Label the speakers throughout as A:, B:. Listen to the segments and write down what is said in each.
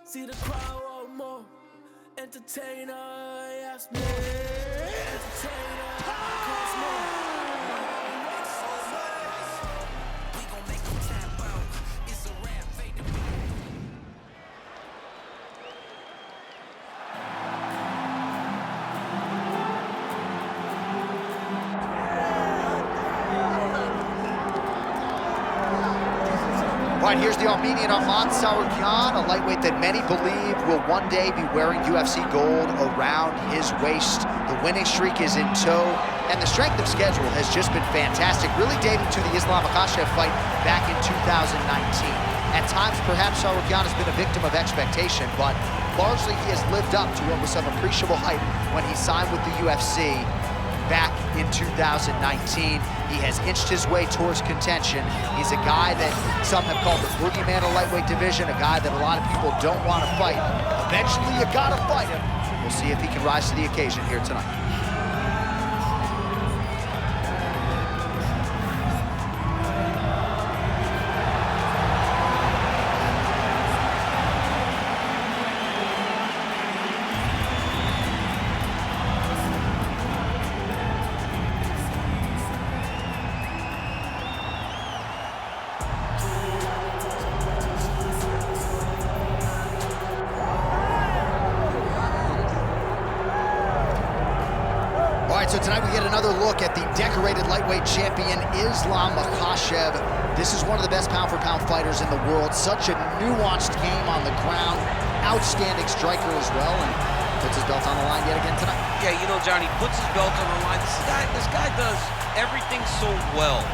A: See the crowd want more. Entertainer, yes, more. Entertainer, cost more. We gon' make them tap out. It's a rap, fade to me.
B: All right, here's the Armenian Arman, a lightweight that many believe will one day be wearing UFC gold around his waist. The winning streak is in tow, and the strength of schedule has just been fantastic, really dating to the Islam Makhachev fight back in 2019. At times, perhaps Sarukyan has been a victim of expectation, but largely he has lived up to what was some appreciable hype when he signed with the UFC back in 2019. He has inched his way towards contention. He's a guy that some have called the boogeyman of lightweight division, a guy that a lot of people don't want to fight. Eventually, you gotta fight him. We'll see if he can rise to the occasion here tonight. So tonight we get another look at the decorated lightweight champion, Islam Makhachev. This is one of the best pound-for-pound fighters in the world. Such a nuanced game on the ground. Outstanding striker as well, and puts his belt on the line yet again tonight.
C: Yeah, you know, Johnny, puts his belt on the line. This guy does everything so well.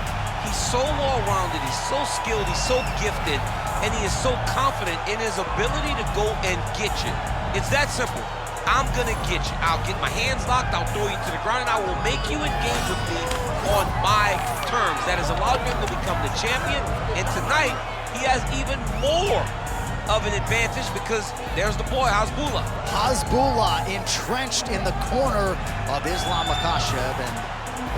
C: He's so well-rounded, he's so skilled, he's so gifted, and he is so confident in his ability to go and get you. It's that simple. I'm gonna get you. I'll get my hands locked, I'll throw you to the ground, and I will make you engage with me on my terms. That has allowed him to become the champion, and tonight, he has even more of an advantage because there's the boy, Hasbullah.
B: Hasbullah entrenched in the corner of Islam Makhachev, and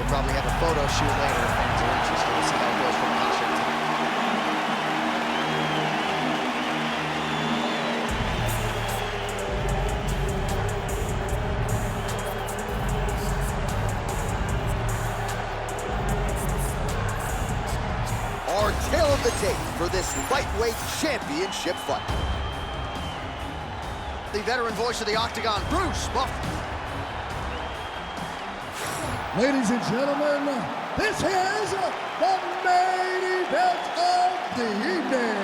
B: we'll probably have a photo shoot later if fans are interested to see how it goes for Makhachev tonight. Our tale of the tape for this lightweight championship fight. The veteran voice of the Octagon, Bruce Buffer.
D: Ladies and gentlemen, this is the main event of the evening.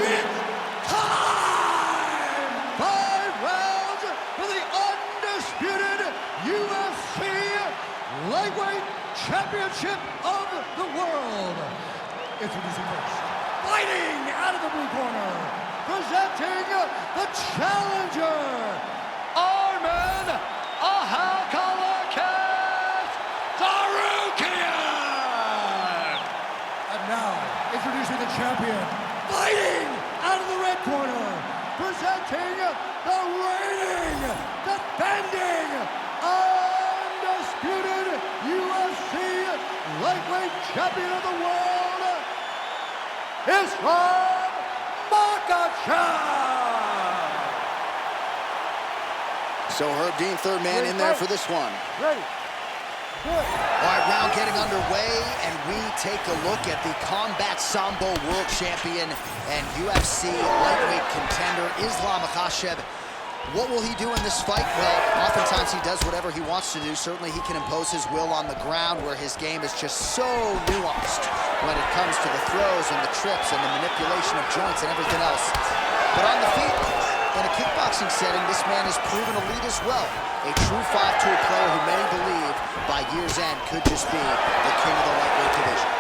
D: It's time! 5 rounds for the undisputed UFC Lightweight Championship of the world. Introducing first, fighting out of the blue corner, presenting the challenger, Arman Sarukian. And now, introducing the champion, fighting out of the red corner, presenting the reigning, defending, undisputed UFC lightweight champion of the world, Islam Makhachev.
B: So Herb Dean, third man in there for this one.
D: Ready. Good.
B: All right, round getting underway, and we take a look at the Combat Sambo world champion and UFC lightweight contender, Islam Makhachev. What will he do in this fight? Well, oftentimes he does whatever he wants to do. Certainly he can impose his will on the ground, where his game is just so nuanced when it comes to the throws and the trips and the manipulation of joints and everything else. But on the feet, in a kickboxing setting, this man has proven elite as well. A true 5-tool player who many believe by year's end could just be the king of the lightweight division.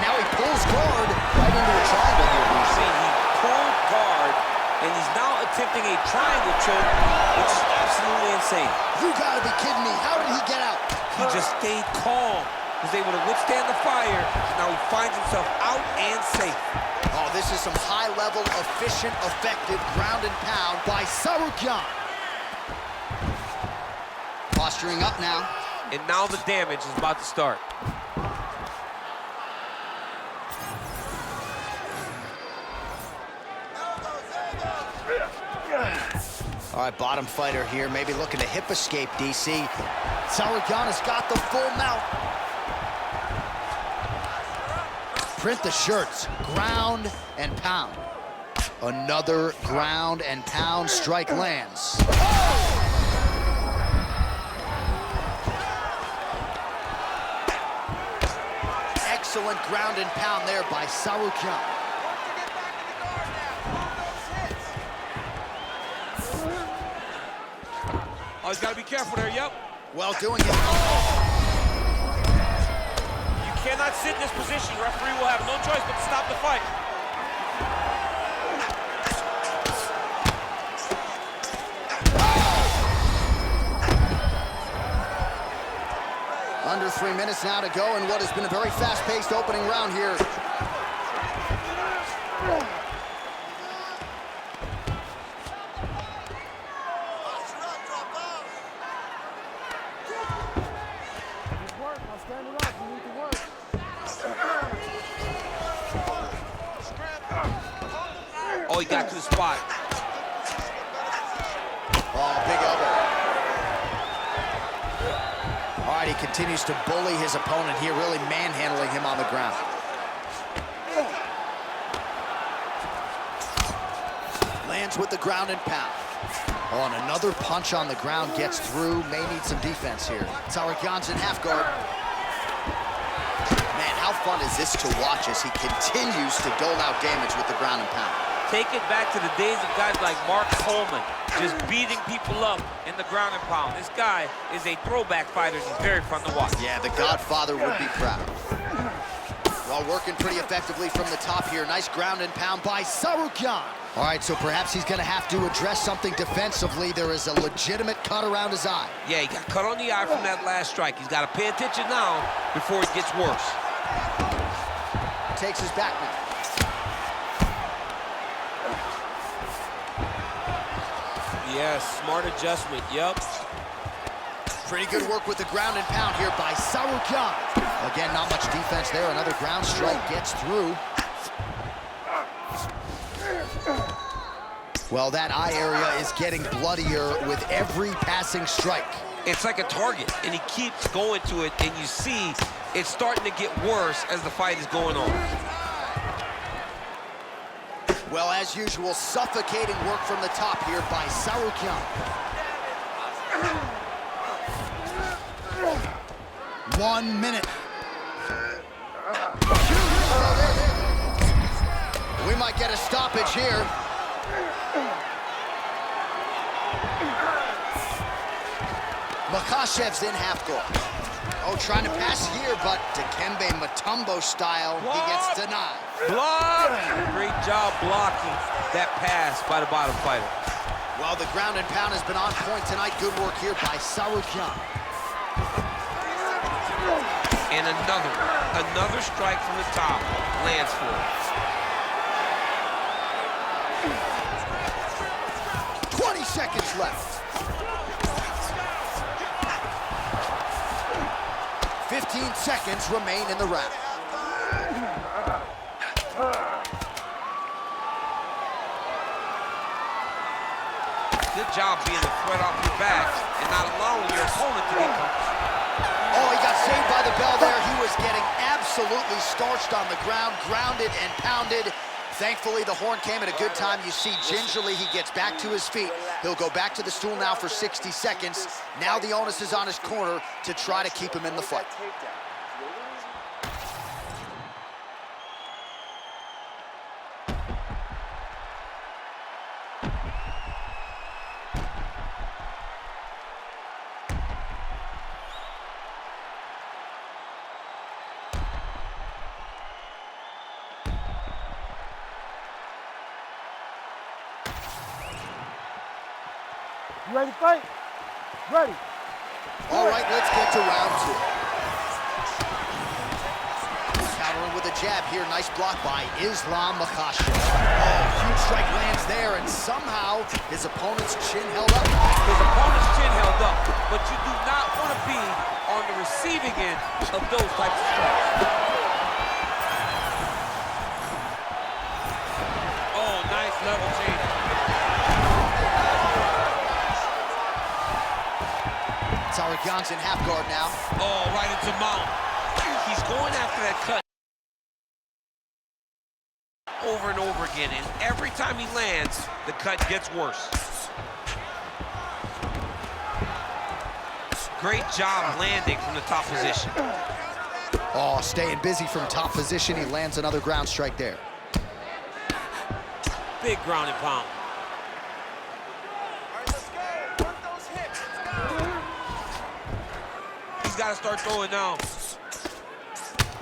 B: Now he pulls guard right into a triangle here.
C: You see, he pulled guard, and he's now attempting a triangle choke, which is absolutely insane.
B: You gotta be kidding me. How did he get out?
C: He just stayed calm. Was able to withstand the fire. Now he finds himself out and safe.
B: Oh, this is some high-level, efficient, effective ground and pound by Sarukyan. Posturing up now.
C: And now the damage is about to start.
B: All right, bottom fighter here, maybe looking to hip escape, DC. Tsarukyan has got the full mount. Print the shirts, ground and pound. Another ground and pound strike lands. Excellent ground and pound there by Tsarukyan.
C: Oh, he's got to be careful there, yep.
B: Well, doing it.
C: You cannot sit in this position. Referee will have no choice but to stop the fight.
B: Under 3 minutes now to go in what has been a very fast-paced opening round here.
C: Oh, he got to the spot.
B: Oh, big elbow. All right, he continues to bully his opponent here, really manhandling him on the ground. Lands with the ground and pound. Oh, and another punch on the ground gets through. May need some defense here. Tsarukyan's in half guard. Man, how fun is this to watch as he continues to dole out damage with the ground and pound.
C: Take it back to the days of guys like Mark Coleman, just beating people up in the ground and pound. This guy is a throwback fighter. He's very fun to watch.
B: Yeah, the Godfather would be proud. Well, working pretty effectively from the top here. Nice ground and pound by Tsarukyan. All right, so perhaps he's gonna have to address something defensively. There is a legitimate cut around his eye.
C: Yeah, he got cut on the eye from that last strike. He's got to pay attention now before it gets worse.
B: Takes his back now.
C: Yes, smart adjustment, yep.
B: Pretty good work with the ground and pound here by Tsarukyan. Again, not much defense there. Another ground strike gets through. Well, that eye area is getting bloodier with every passing strike.
C: It's like a target, and he keeps going to it, and you see it's starting to get worse as the fight is going on.
B: Well, as usual, suffocating work from the top here by Tsarukyan. 1 minute. We might get a stoppage here. Makhachev's in half guard. Oh, trying to pass here, but Dikembe Mutombo style, he gets denied.
C: Block! Great job blocking that pass by the bottom fighter.
B: Well, the ground and pound has been on point tonight. Good work here by Tsarukyan.
C: And another strike from the top lands for him.
B: 20 seconds left. 15 seconds remain in the round.
C: Good job being a threat off your back and not allowing your opponent to get comfortable.
B: Oh, he got saved by the bell there. He was getting absolutely starched on the ground, grounded and pounded. Thankfully, the horn came at a good time. You see, gingerly, he gets back to his feet. He'll go back to the stool now for 60 seconds. Now the onus is on his corner to try to keep him in the fight.
E: You ready to fight? Ready.
B: All right, let's get to round two. Countering with a jab here. Nice block by Islam Makhachev. Oh, huge strike lands there, and somehow his opponent's chin held up.
C: His opponent's chin held up, but you do not want to be on the receiving end of those types of strikes. Oh, nice level change.
B: Sauerkhan's in half guard now.
C: Oh, right into mount. He's going after that cut over and over again, and every time he lands, the cut gets worse. Great job landing from the top position.
B: Oh, staying busy from top position. He lands another ground strike there.
C: Big ground and pound.
F: All right, let's go. Work those hips. Let's go.
C: He's got to start throwing now.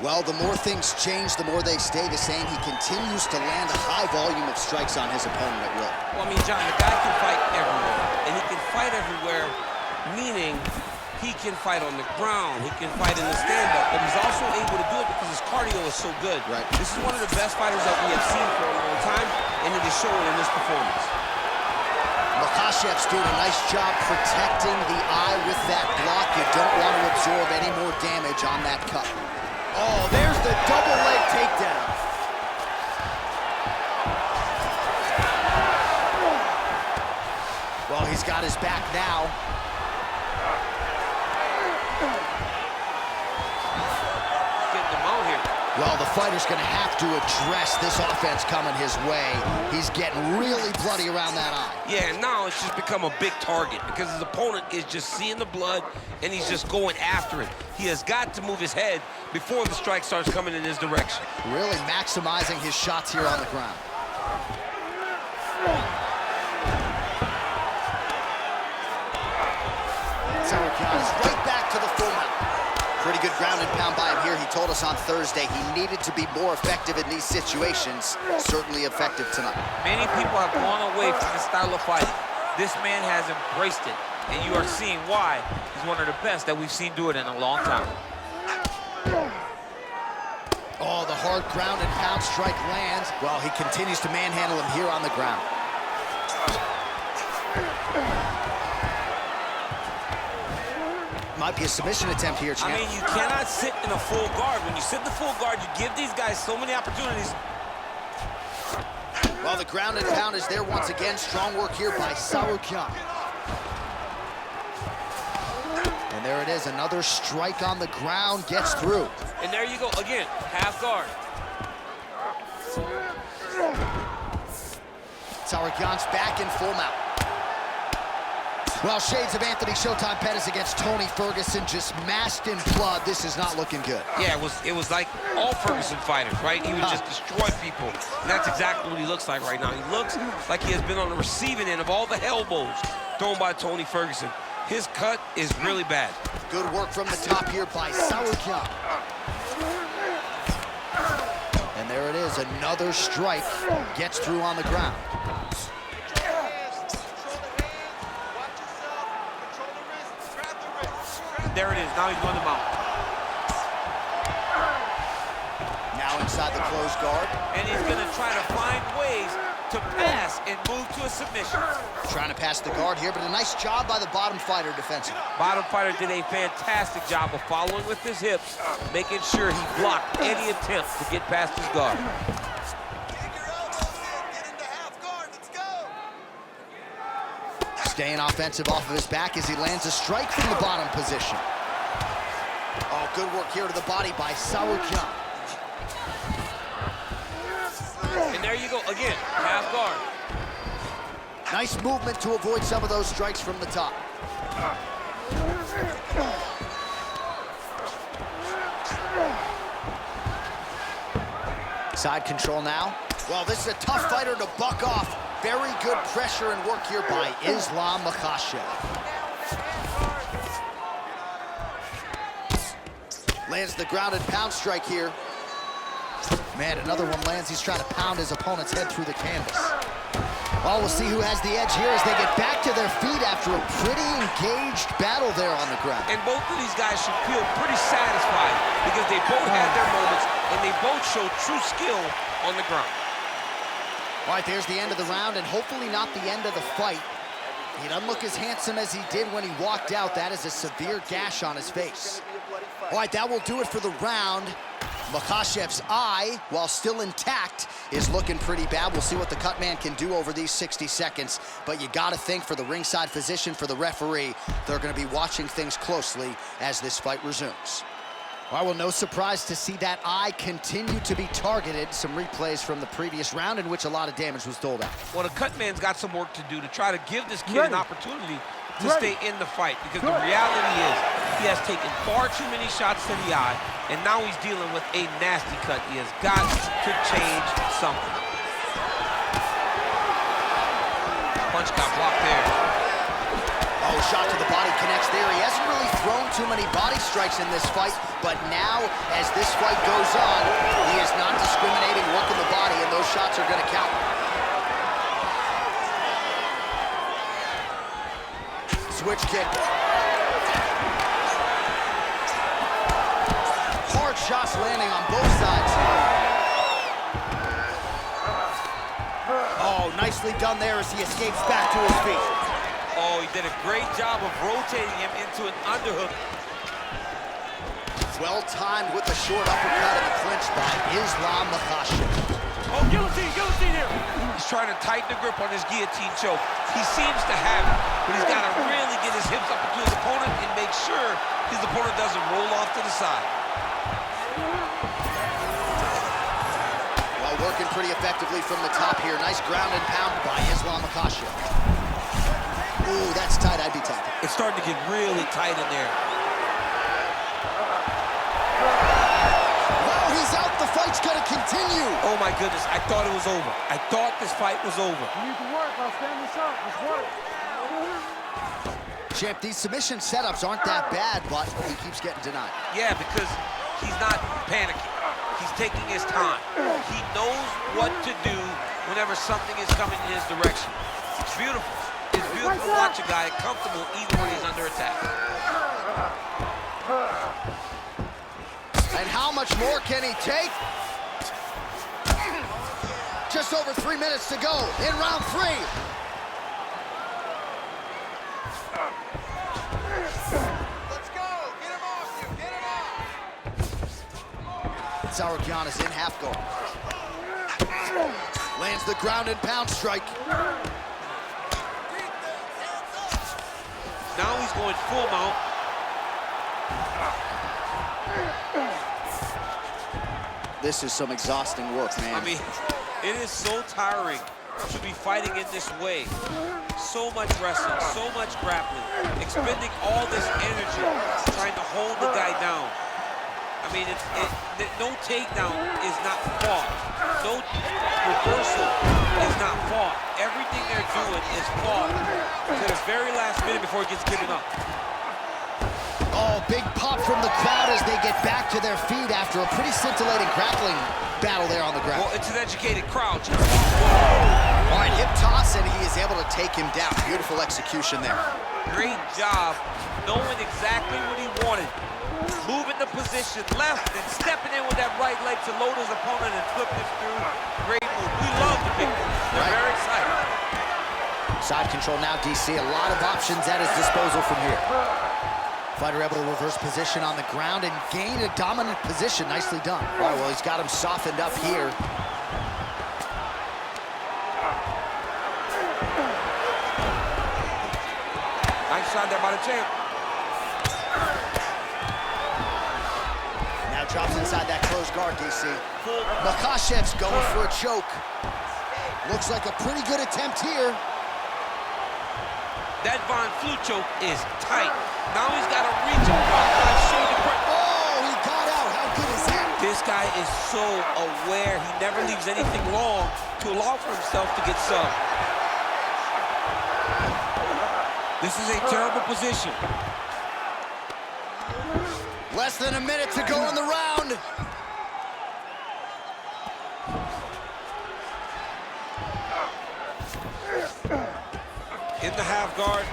B: Well, the more things change, the more they stay the same. He continues to land a high volume of strikes on his opponent at will.
C: Well, I mean, John, the guy can fight everywhere. And he can fight everywhere, meaning he can fight on the ground, he can fight in the stand-up, but he's also able to do it because his cardio is so good.
B: Right.
C: This is one of the best fighters that we have seen for a long time, and it is showing in this performance.
B: Makhachev's doing a nice job protecting the eye with that block. You don't want to absorb any more damage on that cut. Oh, there's the double leg takedown. Well, he's got his back now.
C: Getting them out here.
B: Well, the fighter's going to have to address this offense coming his way. He's getting really bloody around that eye.
C: Yeah, and now it's just become a big target because his opponent is just seeing the blood and he's just going after it. He has got to move his head before the strike starts coming in his direction.
B: Really maximizing his shots here on the ground. Sauerkhan is right back to the full mount. Pretty good ground and pound by him here. He told us on Thursday he needed to be more effective in these situations. Certainly effective tonight.
G: Many people have gone away from this style of fighting. This man has embraced it, and you are seeing why he's one of the best that we've seen do it in a long time.
B: Oh, the hard ground and pound strike lands. Well, he continues to manhandle him here on the ground. Might be a submission attempt here, champ.
G: I mean, you cannot sit in a full guard. When you sit in the full guard, you give these guys so many opportunities.
B: Well, the ground and pound is there once again. Strong work here by Sauerkhan. And there it is, another strike on the ground, gets through.
G: And there you go, again, half guard.
B: Sauerkhan's back in full mount. Well, shades of Anthony Showtime Pettis against Tony Ferguson, just masked in blood. This is not looking good.
C: Yeah, it was like all Ferguson fighters, right? He would just destroy people. And that's exactly what he looks like right now. He looks like he has been on the receiving end of all the elbows thrown by Tony Ferguson. His cut is really bad.
B: Good work from the top here by Sauerkhan. And there it is, another strike gets through on the ground.
G: There it is, now he's going to mount.
B: Now inside the closed guard.
G: And he's going to try to find ways to pass and move to a submission.
B: Trying to pass the guard here, but a nice job by the bottom fighter defensively.
G: Bottom fighter did a fantastic job of following with his hips, making sure he blocked any attempt to get past his guard.
F: Kick your elbows in. Get into half guard. Let's go.
B: Staying offensive off of his back as he lands a strike from the bottom position. Oh, good work here to the body by Sauerkhan.
G: And there you go, again, half guard.
B: Nice movement to avoid some of those strikes from the top. Side control now. Well, this is a tough fighter to buck off. Very good pressure and work here by Islam Makhachev. Lands the ground and pound strike here. Man, another one lands. He's trying to pound his opponent's head through the canvas. Well, we'll see who has the edge here as they get back to their feet after a pretty engaged battle there on the ground.
C: And both of these guys should feel pretty satisfied because they both had their moments and they both showed true skill on the ground.
B: All right, there's the end of the round and hopefully not the end of the fight. He doesn't look as handsome as he did when he walked out. That is a severe gash on his face. All right, that will do it for the round. Makhachev's eye, while still intact, is looking pretty bad. We'll see what the cut man can do over these 60 seconds. But you got to think, for the ringside physician, for the referee, they're going to be watching things closely as this fight resumes. Well, no surprise to see that eye continue to be targeted. Some replays from the previous round in which a lot of damage was doled out.
C: Well, the cut man's got some work to do to try to give this kid an opportunity to stay in the fight, because the reality is he has taken far too many shots to the eye, and now he's dealing with a nasty cut. He has got to change something. Punch got blocked there.
B: Oh, shot to the body connects there. He hasn't really thrown too many body strikes in this fight, but now, as this fight goes on, he is not discriminating, working the body, and those shots are going to count. Switch kick. Hard shots landing on both sides. Oh, nicely done there as he escapes back to his feet.
C: Oh, he did a great job of rotating him into an underhook.
B: Well timed with the short uppercut in the clinch by Islam Makhachev.
E: Oh, guillotine here.
C: He's trying to tighten the grip on his guillotine choke. He seems to have it, but he's got to really get his hips up into his opponent and make sure his opponent doesn't roll off to the side.
B: Well, working pretty effectively from the top here. Nice ground and pound by Islam Makhachev. Ooh, that's tight. I'd be tapping.
C: It's starting to get really tight in there.
B: Wow, he's out. The fight's gonna continue.
C: Oh my goodness, I thought it was over. I thought this fight was over.
E: You need to work. I'll stand this up. Let's work.
B: Champ, these submission setups aren't that bad, but he keeps getting denied.
C: Yeah, because he's not panicking. He's taking his time. He knows what to do whenever something is coming in his direction. It's beautiful. It's beautiful to watch a guy comfortable even when he's under attack.
B: And how much more can he take? Just over 3 minutes to go in round 3.
F: Let's go. Get him off you. Get him off.
B: Sauerkian is in half guard. Lands the ground and pound strike.
C: Now he's going full mount.
B: This is some exhausting work, man.
C: I mean, it is so tiring to be fighting in this way. So much wrestling, so much grappling, expending all this energy trying to hold the guy down. I mean, no takedown is not fought. No reversal is not fought. Everything they're doing is fought to the very last minute before it gets given up.
B: Oh, big pop from the crowd as they get back to their feet after a pretty scintillating grappling battle there on the ground.
C: Well, it's an educated crowd.
B: All right, hip toss, and he is able to take him down. Beautiful execution there.
C: Great job knowing exactly what he wanted. Moving the position left and stepping in with that right leg to load his opponent and flip him through. Great move. We love the big moves. They're very excited.
B: Side control now, DC. A lot of options at his disposal from here. Fighter able to reverse position on the ground and gain a dominant position. Nicely done. All right, well, he's got him softened up here.
C: Nice shot there by the champ.
B: Now drops inside that closed guard, DC. Makhachev's going for a choke. Looks like a pretty good attempt here.
C: That Von Flue choke is tight. Now he's got to reach across shoulder.
B: Oh, he got out. How good is that?
C: This guy is so aware. He never leaves anything long to allow for himself to get subbed. This is a terrible position.
B: Less than a minute to go in the round.
C: In the half guard.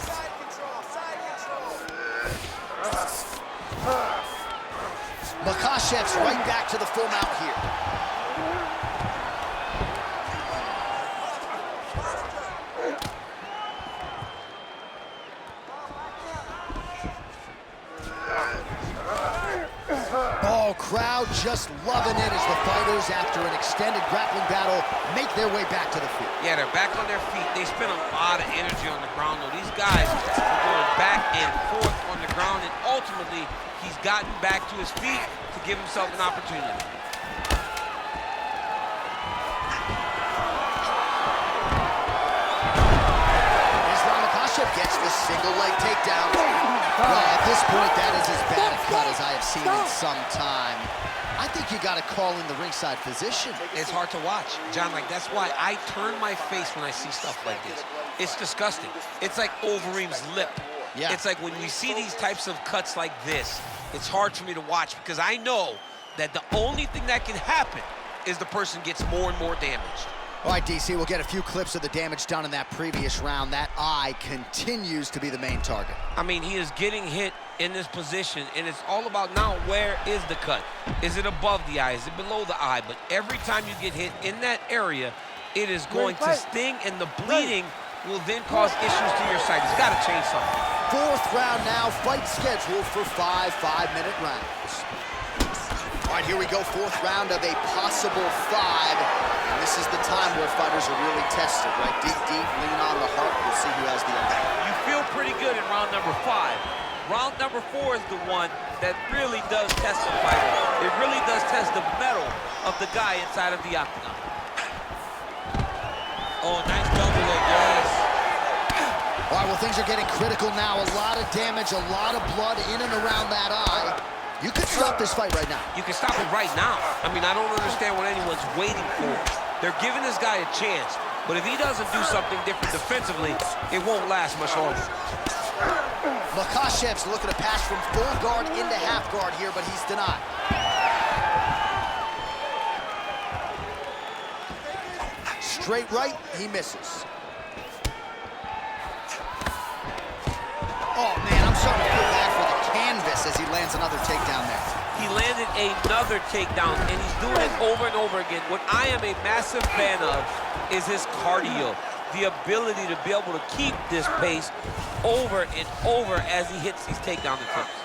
F: Side control. Side control.
B: Makhachev's right back to the full mount here. Oh, Oh, crowd just loving it as the fighters, after an extended grappling battle, make their way back to the feet.
C: Yeah, they're back on their feet. They spend a lot of energy on the ground, though. These guys are going back and forth on the ground, and ultimately, he's gotten back to his feet to give himself an opportunity.
B: Gets the single leg takedown. Well, at this point, that is as bad a cut as I have seen in some time. I think you got to call in the ringside physician.
C: It's hard to watch, John. Like, that's why I turn my face when I see stuff like this. It's disgusting. It's like Overeem's lip.
B: Yeah.
C: It's like when we see these types of cuts like this, it's hard for me to watch because I know that the only thing that can happen is the person gets more and more damaged.
B: All right, DC, we'll get a few clips of the damage done in that previous round. That eye continues to be the main target.
C: I mean, he is getting hit in this position, and it's all about now, where is the cut? Is it above the eye? Is it below the eye? But every time you get hit in that area, it is going to sting, and the bleeding will then cause issues to your sight. It's got to change something.
B: Fourth round now, fight scheduled for 5 5-minute rounds. All right, here we go, fourth round of a possible 5. And this is the time where fighters are really tested, right? Dig deep, lean on the heart. We'll see who has the upper.
C: You feel pretty good in round number 5. Round number 4 is the one that really does test the fighter. It really does test the mettle of the guy inside of the octagon. Oh, nice double leg, yes.
B: All right, well, things are getting critical now. A lot of damage, a lot of blood in and around that eye. You could stop this fight right now.
C: You can stop it right now. I mean, I don't understand what anyone's waiting for. They're giving this guy a chance, but if he doesn't do something different defensively, it won't last much longer.
B: Makhachev's looking to pass from full guard into half guard here, but he's denied. Straight right, he misses. Oh, man, I'm starting to feel bad for the canvas as he lands another takedown there.
C: He landed another takedown, and he's doing it over and over again. What I am a massive fan of is his cardio, the ability to be able to keep this pace over and over as he hits these takedown attempts.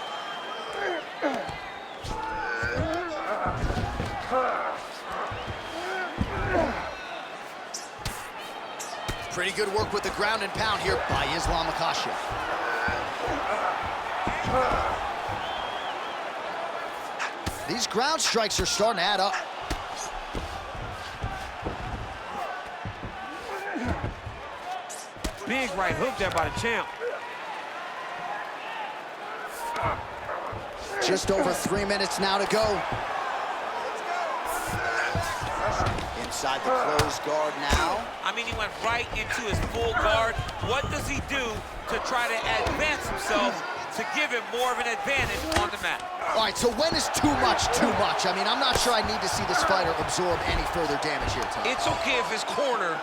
B: Pretty good work with the ground and pound here by Islam Makhachev. These ground strikes are starting to add up.
C: Big right hook there by the champ.
B: Just over 3 minutes now to go. Inside the closed guard now.
C: I mean, he went right into his full guard. What does he do to try to advance himself to give him more of an advantage on the mat?
B: All right, so when is too much too much? I mean, I'm not sure I need to see this fighter absorb any further damage here tonight.
C: It's okay if his corner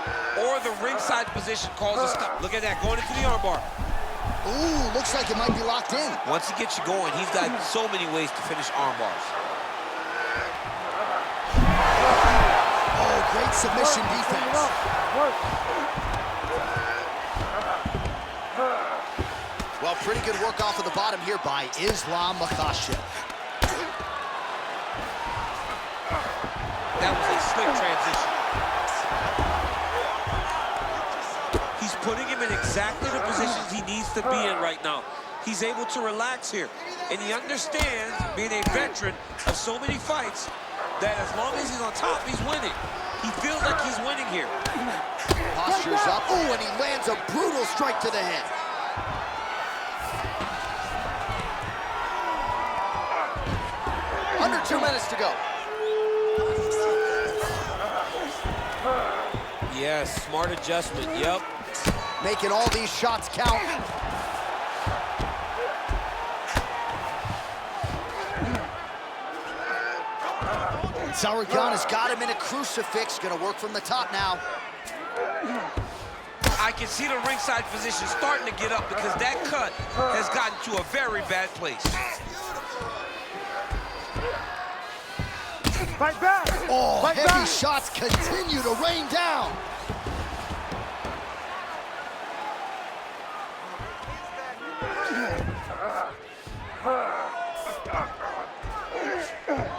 C: or the ringside position calls a stop. Look at that, going into the armbar.
B: Ooh, looks like it might be locked in.
C: Once he gets you going, he's got so many ways to finish armbars.
B: Oh, great submission defense. Well, pretty good work off of the bottom here by Islam Makhachev.
C: That was a slick transition. He's putting him in exactly the positions he needs to be in right now. He's able to relax here. And he understands, being a veteran of so many fights, that as long as he's on top, he's winning. He feels like he's winning here.
B: Posture's up. Ooh, and he lands a brutal strike to the head. Under 2 minutes to go.
C: Yes, smart adjustment, yep.
B: Making all these shots count. Sauerkhan has got him in a crucifix. Gonna work from the top now.
C: I can see the ringside physician starting to get up because that cut has gotten to a very bad place.
E: Fight back!
B: Oh,
E: Fight
B: heavy
E: back.
B: shots continue to rain down.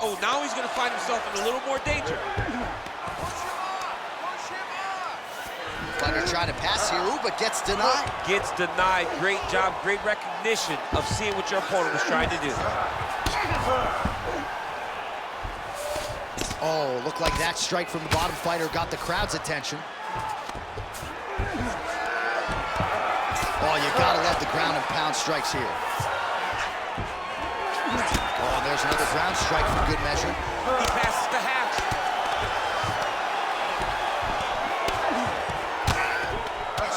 C: Oh, now he's gonna find himself in a little more danger.
B: Fighter trying to pass here, ooh, but gets denied.
C: Gets denied. Great job, great recognition of seeing what your opponent was trying to do.
B: Oh, looked like that strike from the bottom fighter got the crowd's attention. Oh, you gotta love the ground and pound strikes here. Oh, there's another ground strike for good measure.
C: He passes the half.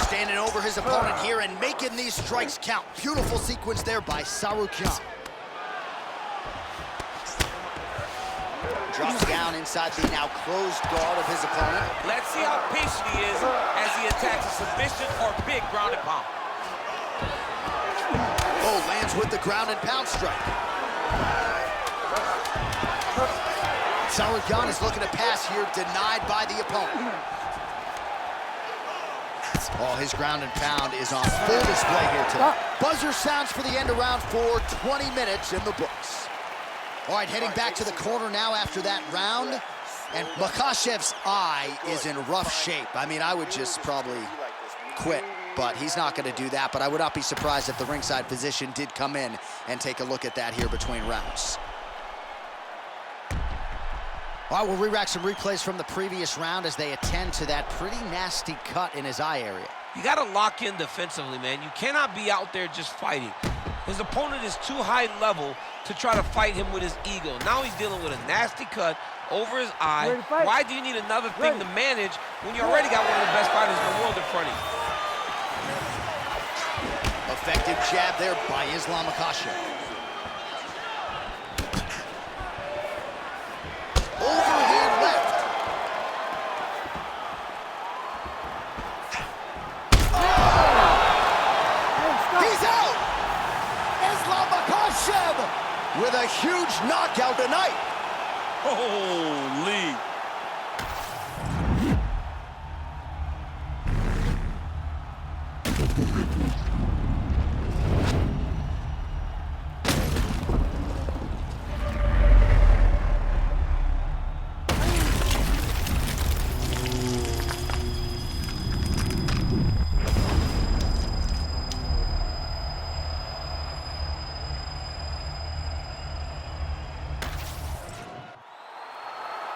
B: Standing over his opponent here and making these strikes count. Beautiful sequence there by Sarukyan. Drops down inside the now closed guard of his opponent.
C: Let's see how patient he is as he attacks a submission or big ground and pound.
B: Oh, lands with the ground and pound strike. Sarukyan is looking to pass here, denied by the opponent. Oh, his ground and pound is on full display here today. Buzzer sounds for the end of round 4, 20 minutes in the books. All right, heading back to the corner now after that round. And Makhachev's eye is in rough shape. I mean, I would just probably quit, but he's not going to do that. But I would not be surprised if the ringside physician did come in and take a look at that here between rounds. All right, we'll re-rack some replays from the previous round as they attend to that pretty nasty cut in his eye area.
C: You got to lock in defensively, man. You cannot be out there just fighting. His opponent is too high level to try to fight him with his ego. Now he's dealing with a nasty cut over his eye. Why do you need another thing to manage when you already got one of the best fighters in the world in front of you?
B: Effective jab there by Islam Makhachev. Overhand left. Oh! He's out! Islam Makhachev with a huge knockout tonight.
C: Holy.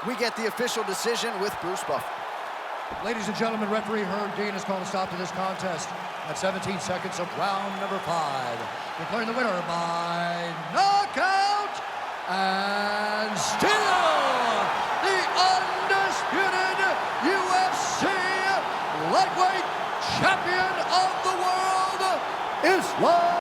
B: We get the official decision with Bruce Buffer.
D: Ladies and gentlemen, referee Herb Dean has called a stop to this contest at 17 seconds of round number 5. Declaring the winner by knockout and still the undisputed UFC lightweight champion of the world, Islam